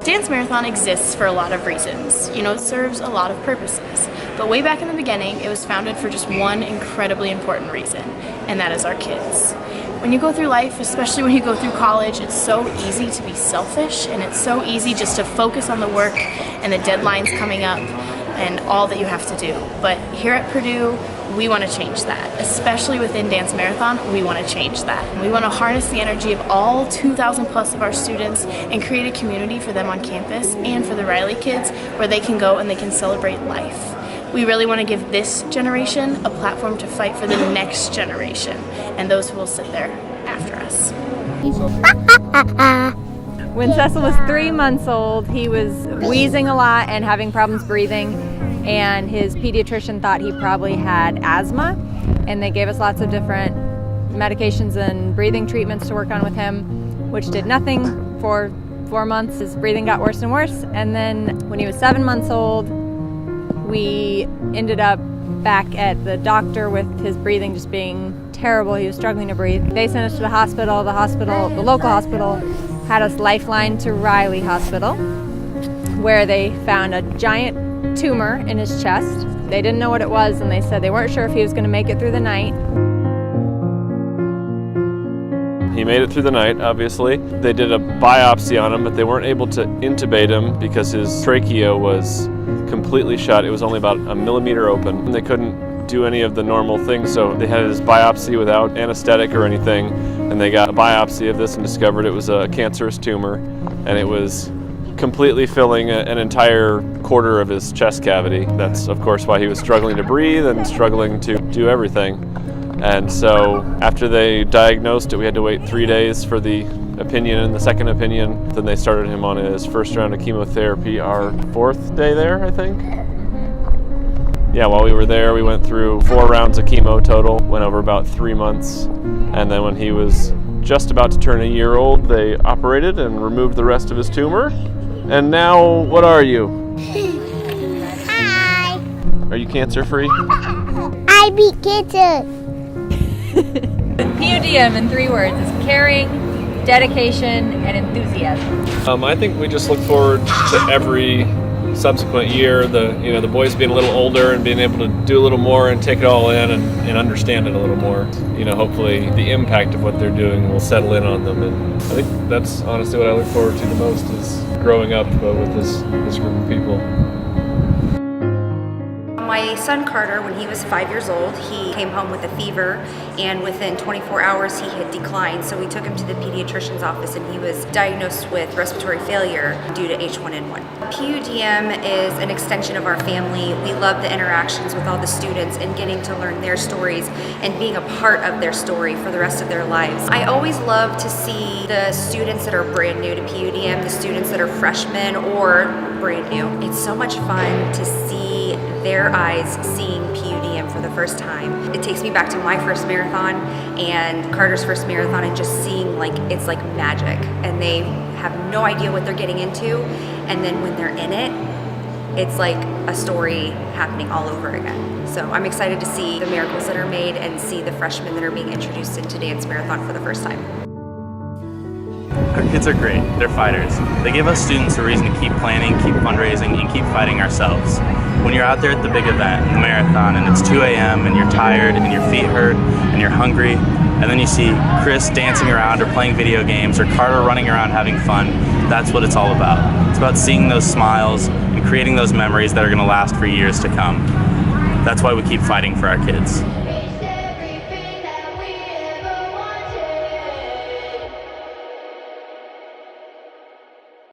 Dance Marathon exists for a lot of reasons. It serves a lot of purposes. But way back in the beginning, it was founded for just one incredibly important reason, and that is our kids. When you go through life, especially when you go through college, it's so easy to be selfish, and it's so easy just to focus on the work and the deadlines coming up and all that you have to do. But here at Purdue, we want to change that. Especially within Dance Marathon, we want to change that. And we want to harness the energy of all 2,000 plus of our students and create a community for them on campus and for the Riley kids where they can go and they can celebrate life. We really want to give this generation a platform to fight for the next generation and those who will sit there after us. When Cecil was 3 months old, he was wheezing a lot and having problems breathing, and his pediatrician thought he probably had asthma, and they gave us lots of different medications and breathing treatments to work on with him, which did nothing for 4 months. His breathing got worse and worse, and then when he was 7 months old, we ended up back at the doctor with his breathing just being terrible. He was struggling to breathe. They sent us to the hospital. The local hospital had us lifelined to Riley Hospital, where they found a giant tumor in his chest. They didn't know what it was, and they said they weren't sure if he was going to make it through the night. He made it through the night, obviously. They did a biopsy on him, but they weren't able to intubate him because his trachea was completely shut. It was only about a millimeter open, and they couldn't do any of the normal things, so they had his biopsy without anesthetic or anything, and they got a biopsy of this and discovered it was a cancerous tumor, and it was completely filling an entire quarter of his chest cavity. That's of course why he was struggling to breathe and struggling to do everything. And so after they diagnosed it, we had to wait 3 days for the opinion and the second opinion. Then they started him on his first round of chemotherapy, our 4th day there, I think. Yeah, while we were there, we went through 4 rounds of chemo total, went over about 3 months. And then when he was just about to turn a year old, they operated and removed the rest of his tumor. And now, what are you? Hi. Are you cancer-free? I beat cancer. PUDM in 3 words is caring, dedication, and enthusiasm. I think we just look forward to every subsequent year, the boys being a little older and being able to do a little more and take it all in and understand it a little more. Hopefully the impact of what they're doing will settle in on them, and I think that's honestly what I look forward to the most is growing up with this group of people. My son Carter, when he was 5 years old, he came home with a fever, and within 24 hours he had declined. So we took him to the pediatrician's office, and he was diagnosed with respiratory failure due to H1N1. PUDM is an extension of our family. We love the interactions with all the students and getting to learn their stories and being a part of their story for the rest of their lives. I always love to see the students that are brand new to PUDM, the students that are freshmen or brand new. It's so much fun to see their eyes seeing PUDM for the first time. It takes me back to my first marathon and Carter's first marathon, and just seeing it's like magic, and they have no idea what they're getting into, and then when they're in it, it's like a story happening all over again. So I'm excited to see the miracles that are made and see the freshmen that are being introduced into Dance Marathon for the first time. Our kids are great. They're fighters. They give us students a reason to keep planning, keep fundraising, and keep fighting ourselves. When you're out there at the big event, the marathon, and it's 2 a.m. and you're tired and your feet hurt and you're hungry, and then you see Chris dancing around or playing video games or Carter running around having fun, that's what it's all about. It's about seeing those smiles and creating those memories that are going to last for years to come. That's why we keep fighting for our kids.